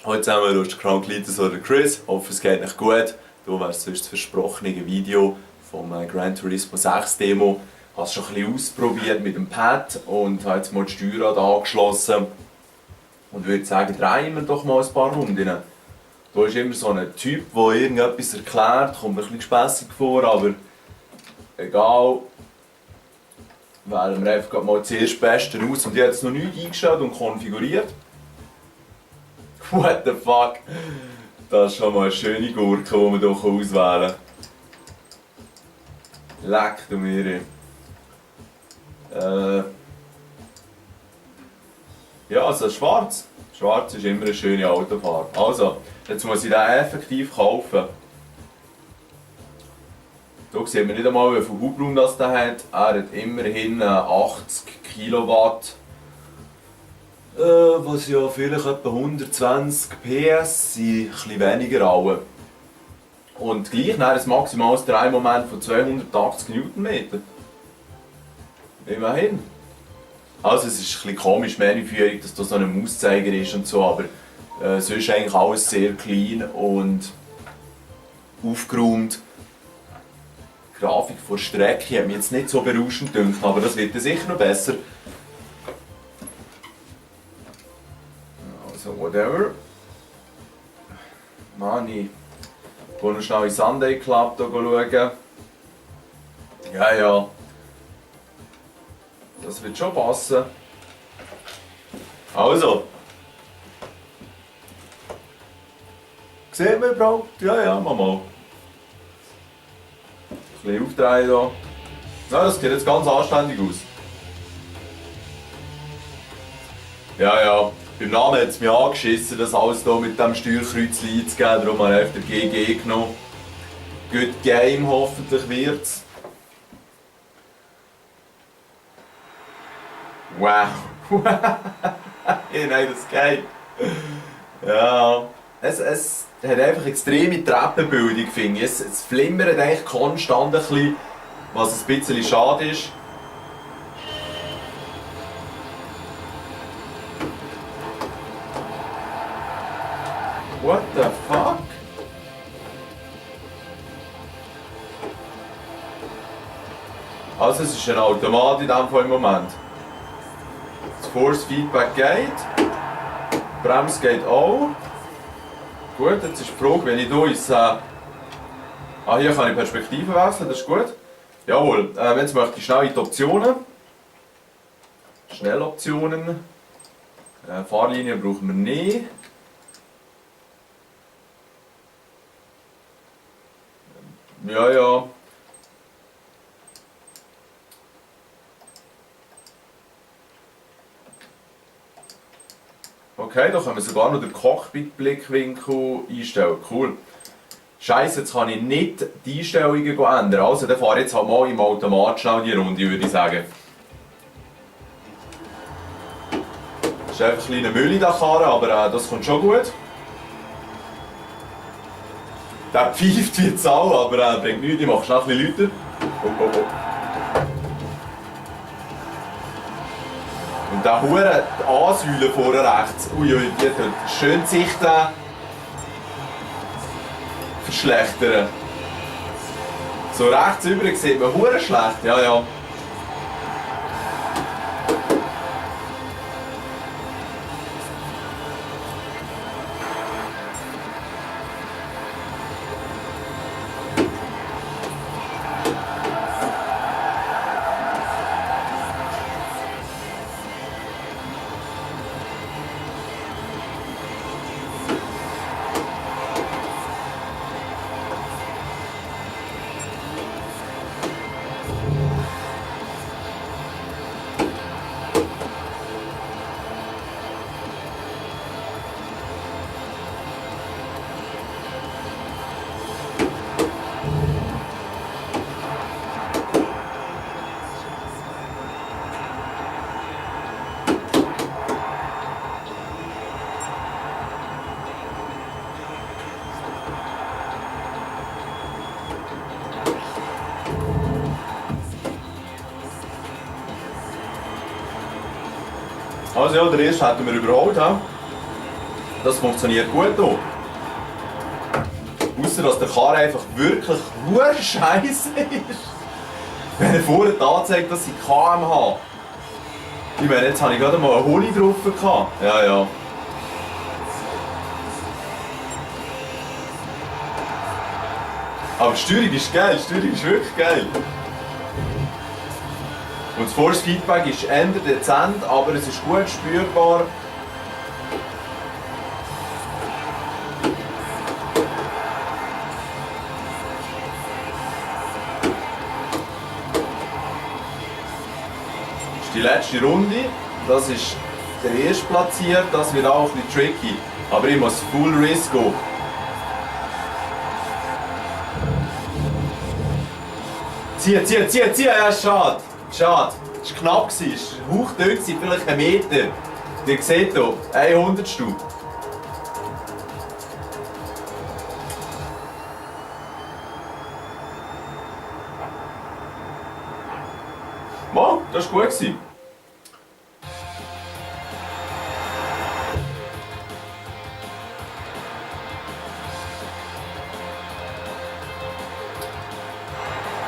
Hallo zusammen, du bist Kranklitis oder Chris. Hoffe es geht euch gut. Du wärst sonst das versprochene Video vom Gran Turismo 6 Demo. Ich habe es schon ein bisschen ausprobiert mit dem Pad und habe jetzt mal die Steuerrad angeschlossen. Und würde sagen, drehen wir doch mal ein paar Runden. Da ist immer so ein Typ, der irgendetwas erklärt, kommt mir ein bisschen gespässig vor, aber egal. Wählen wir einfach mal das erste Beste aus. Und ich habe jetzt noch nichts eingestellt und konfiguriert. What the fuck? Das ist schon mal eine schöne Gurke, die man hier auswählen kann. Leck du mir. Ja, also schwarz. Schwarz ist immer eine schöne Autofarbe. Also, jetzt muss ich den effektiv kaufen. Hier sieht man nicht einmal, wie viel Hubraum das der hat. Er hat immerhin 80 Kilowatt. Was ja vielleicht etwa 120 PS sind, ein bisschen weniger alle. Und gleich ein maximales Drehmoment von 280 Newtonmeter. Immerhin. Also es ist ein bisschen komisch, Menüführung, dass da so ein Mauszeiger ist und so, aber sonst ist eigentlich alles sehr clean und aufgeräumt. Die Grafik von Strecke hat mich jetzt nicht so berauschend gedacht, aber das wird sicher noch besser. Also whatever. Mann, ich gehe noch schnell in Sunday Club schauen. Ja. Das wird schon passen. Also. Sieht man überhaupt? Ja, mal. Ein bisschen aufdrehen hier. Ja, das sieht jetzt ganz anständig aus. Ja. Beim Namen hat es mich angeschissen, das alles hier mit dem Steuerkreuz einzugeben. Darum habe ich einfach den GG genommen. Good Game hoffentlich wird's. Wow! Ja, nein, das geht. Ja. Es hat einfach extreme Treppenbildung, finde ich. Es flimmert eigentlich konstant ein bisschen, was ein bisschen schade ist. What the fuck? Also es ist ein Automat in diesem Fall im Moment. Das Force Feedback geht. Die Bremse geht auch. Gut, jetzt ist die Frage, wenn ich hier ins... hier kann ich Perspektive wechseln, das ist gut. Jawohl, jetzt möchte ich schnell in die Optionen. Schnelloptionen. Fahrlinie brauchen wir nicht. Ja. Okay, da können wir sogar noch den Cockpit-Blickwinkel einstellen. Cool. Scheiße, jetzt kann ich nicht die Einstellungen ändern. Also, dann fahre ich jetzt halt mal im Automat schnell die Runde, würde ich sagen. Das ist einfach ein kleiner Müll in der Karre, aber das kommt schon gut. Der pfeift wie Sau, aber bringt nichts, ich mache schnell ein bisschen lauter. Oh. Und diese hure Ansäule vorne rechts, die tut schön die Sicht verschlechtern. So rechts übrig sieht man hure schlecht, ja. Also ja, den ersten hätten wir überholt. He? Das funktioniert gut hier. Ausser dass der Karren einfach wirklich nur scheiße ist. Wenn er vorne anzeigt, dass ich km/h. Ich meine, jetzt habe ich gerade mal einen Holi drauf gehabt. Ja, ja. Aber die Steuerung ist geil, die Steuerung ist wirklich geil. Und das Force Feedback ist eher dezent, aber es ist gut spürbar. Das ist die letzte Runde, das ist der erste platziert, das wird auch ein bisschen tricky. Aber ich muss Full Risk gehen. Zieh! Ja, schade. Schade. Es war knapp, es war hauchdünn, vielleicht 1 Meter. Ihr seht hier, 100. Mal, das war gut.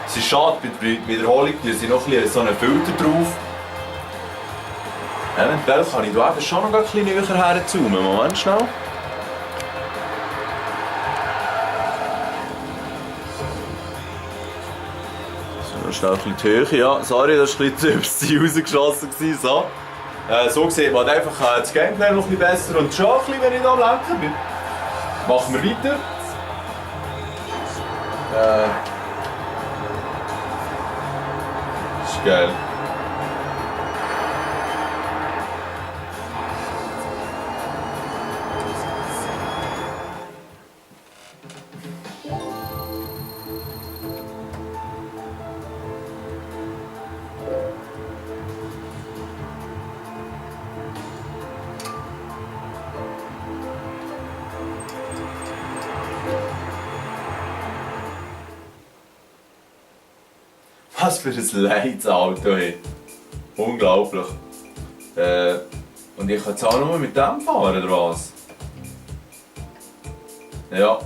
Es ist schade, bei der Wiederholung sind noch ein bisschen so einen Filter drauf. Eventuell kann ich hier schon noch ein bisschen näher herzoomen. Moment schnell. So, schnell ein bisschen die Höhe. Ja, sorry, das war ein bisschen übers Ziel rausgeschossen. So, so sieht man einfach das Gameplay noch ein bisschen besser und schon ein bisschen, wenn ich hier am Lenken bin. Machen wir weiter. Das ist geil. Was für ein Leidsauto, hey. Unglaublich. Und ich kann jetzt auch nur mit dem fahren, oder was? Ja.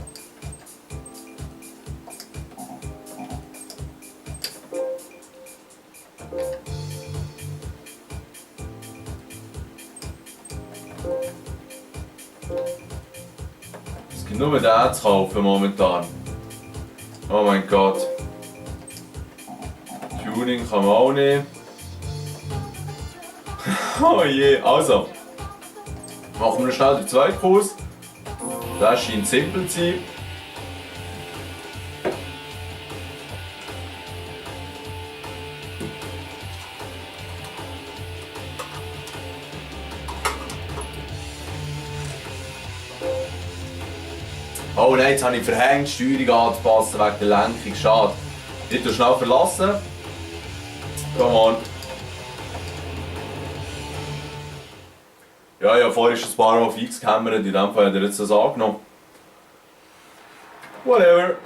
Es gibt nur den zu kaufen momentan. Oh mein Gott. Tuning kann man auch nicht. Oh je, also. Machen wir schnell den zweiten Kurs. Das scheint simpel zu sein. Oh nein, jetzt habe ich verhängt, die Steuerung anzupassen wegen der Lenkung. Schade. Ich tue schnell verlassen. Come on. Ja, vorher ist ein paar Mal fix gehämmert, in dem Fall hat er jetzt das angenommen. Whatever.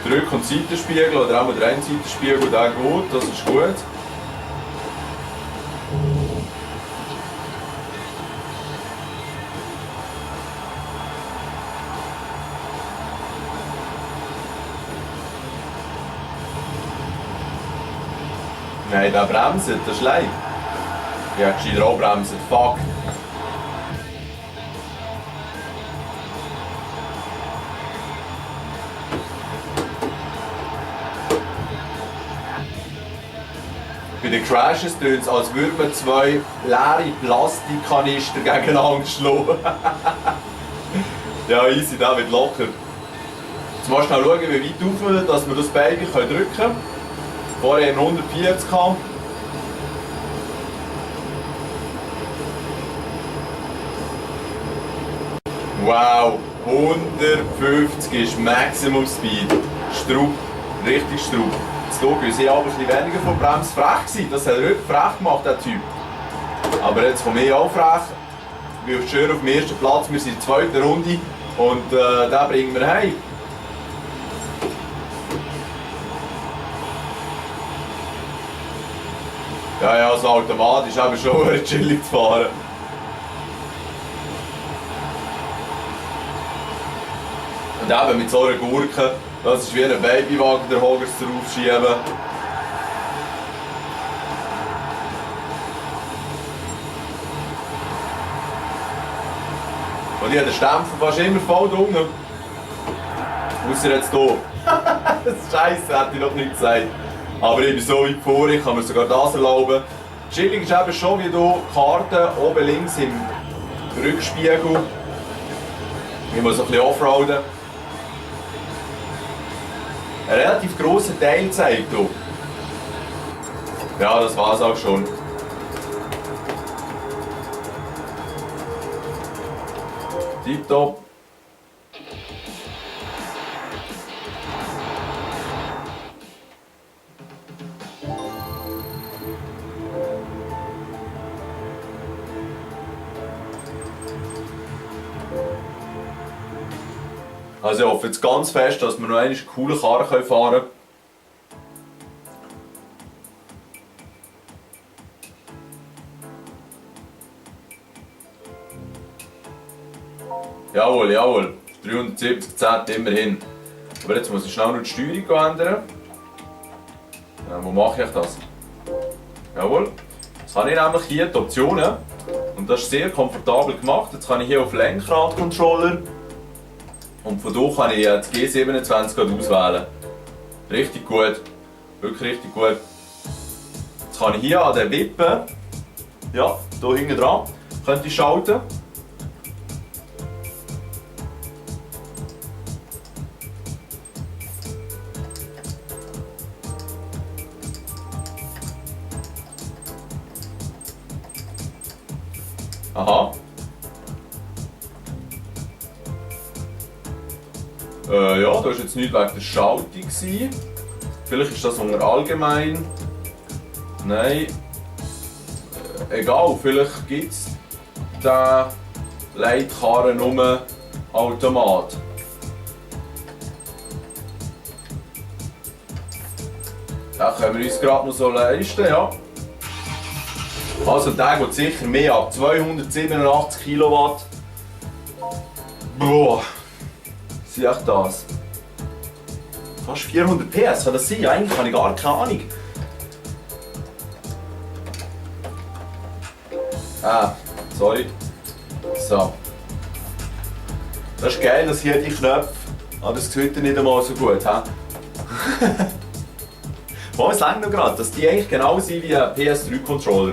Rück- und Seitenspiegel oder auch der Seitenspiegel, der geht, das ist gut. Nein, der bremst, das ist leid. Ja, gescheiter auch bremsen, fuck. Bei den Crashes tönt es, als würde man 2 leere Plastikkanister gegeneinander schlagen. Ja, easy, der wird locker. Jetzt musst du schnell schauen, wie weit auf, dass wir das beide drücken können. Vorher haben wir 140 gehabt. Wow, 150 ist Maximum Speed. Straub, richtig Straub. Das Logo ist aber ein bisschen weniger von Brems frech gewesen. Das hat er wirklich frech gemacht, der Typ. Aber jetzt komme ich auch frech. Wir sind schön auf dem ersten Platz, wir sind in der zweiten Runde und den bringen wir heim. Ja, ja, so automatisch aber schon chillig zu fahren. Und eben mit so einer Gurke, das ist wie ein Babywagen, der Hogers draufschieben. Und ich habe den Stempel fast immer voll drunter. Ausser jetzt hier. Das ist Scheiße, hätte ich noch nicht gesagt. Aber ich bin so weit vor, ich kann mir sogar das erlauben. Chilling ist eben schon wie hier Karten oben links im Rückspiegel. Ich muss ein bisschen offroaden. Ein relativ grosser Teil zeigt hier. Ja, das war's auch schon. Tipptopp. Also ich hoffe jetzt ganz fest, dass wir noch eine coole Karre fahren können. Jawohl, jawohl. 370 Cent immerhin. Aber jetzt muss ich schnell noch die Steuerung ändern. Wo mache ich das? Jawohl. Jetzt habe ich nämlich hier die Optionen. Und das ist sehr komfortabel gemacht. Jetzt kann ich hier auf Lenkrad-Controller. Und von hier kann ich das G27 auswählen. Richtig gut. Wirklich richtig gut. Jetzt kann ich hier an den Wippen, ja, hier hinten dran, könnte ich schalten. Aha. Ja, da war jetzt nichts wegen der Schaltung. Vielleicht ist das unter allgemein. Nein. Egal, vielleicht gibt es den Leitkarren nur Automat. Den können wir uns gerade noch so leisten, ja. Also der geht sicher mehr ab 287 Kilowatt. Boah. Was ist echt das? Fast 400 PS, kann das sein? Eigentlich habe ich gar keine Ahnung. Sorry. So. Das ist geil, dass hier die Knöpfe, aber das sieht nicht einmal so gut. Oh, es reicht noch gerade, dass die eigentlich genau sind wie ein PS3-Controller.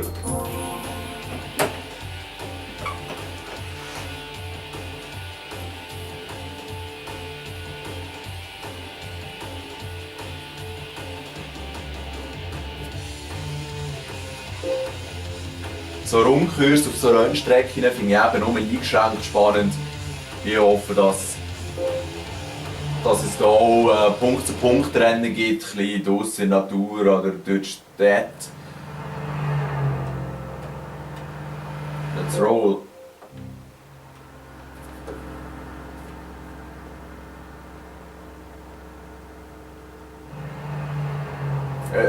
So Rundkurs auf so Rennstrecken finde ich eben nur eingeschränkt spannend. Ich hoffe, dass es da auch Punkt-zu-Punkt-Rennen gibt, ein bisschen draussen in der Natur oder durch die Städte. Let's roll!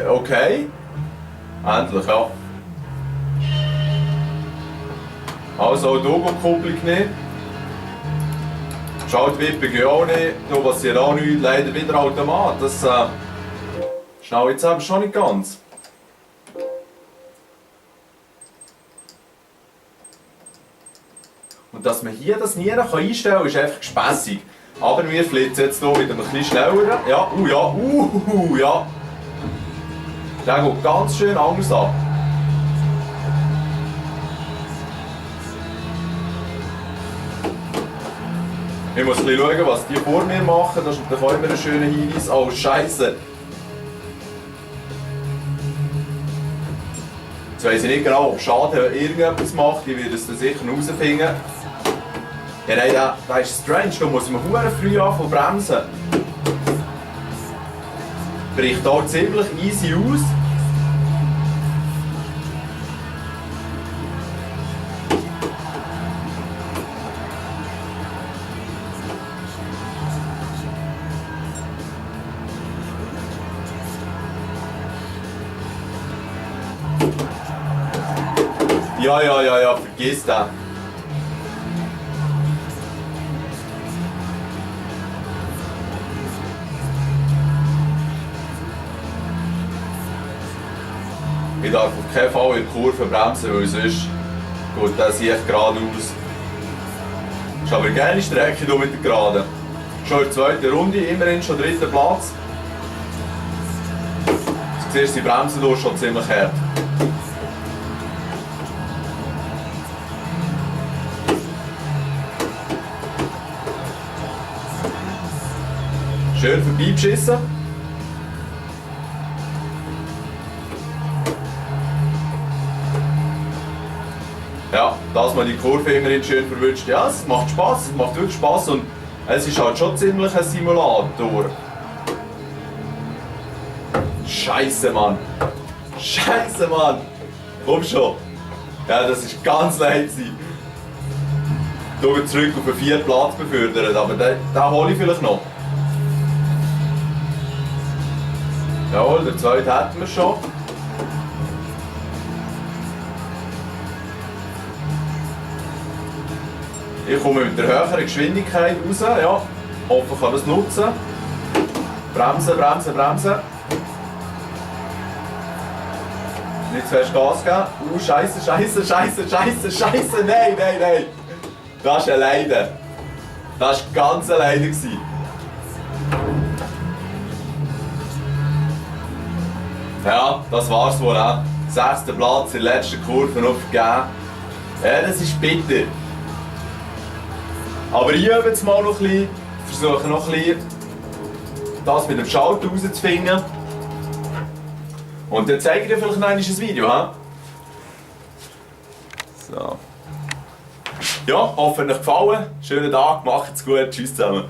Okay. Endlich, ja. Also auch Logo-Kupplung nicht. Schaltwippe geht auch nicht, da passiert auch nichts, leider wieder Automat. Das schnell jetzt eben schon nicht ganz. Und dass man hier das nie einstellen kann, ist einfach gespässig. Aber wir flitzen jetzt hier wieder ein bisschen schneller. Ja, ja, ja. Der geht ganz schön anders ab. Ich muss ein bisschen schauen, was die vor mir machen. Das ist natürlich auch immer ein schöner Hinweis. Oh, Scheiße! Jetzt weiss ich nicht genau, ob Schaden irgendetwas macht, ich werde es dann sicher herausfinden. Ja nein, das ist strange, da muss man verdammt früh anfangen zu bremsen. Bricht auch ziemlich easy aus. Ja, vergiss das. Ich darf auf keinen Fall in der Kurve bremsen, weil sonst geht das hier geradeaus. Das ist aber eine geile Strecke hier mit der Geraden. Schon in der zweiten Runde, immerhin schon dritter Platz. Du siehst, die Bremsen hier schon ziemlich hart. Schön vorbeigeschissen. Ja, dass man die Kurve immerhin schön verwünscht. Ja, es macht Spaß, es macht wirklich Spaß und es ist halt schon ziemlich ein Simulator. Scheiße, Mann! Scheiße, Mann! Komm schon! Ja, das ist ganz leid sein. Du wird zurück auf den 4. Platz befördert, aber den hole ich vielleicht noch. Jawohl, der 2. hätten wir schon. Ich komme mit der höheren Geschwindigkeit raus, ja. Hoffe, ich kann das nutzen. Bremsen, bremsen, bremsen. Nicht zu fest Gas geben. Scheiße, scheiße, scheiße, scheiße, scheiße. Nein, nein, nein. Das ist ein Leiden. Das war ganz ein Leiden. Ja, das war's wohl auch. 6. Platz in der letzten Kurve noch vergeben. Ja, das ist bitter. Aber ich übe jetzt mal noch ein bisschen, versuche noch ein bisschen das mit dem Schalter rauszufinden. Und dann zeige ich dir vielleicht noch ein Video. He? So. Ja, hoffe, es hat euch gefallen. Schönen Tag, macht's gut, tschüss zusammen.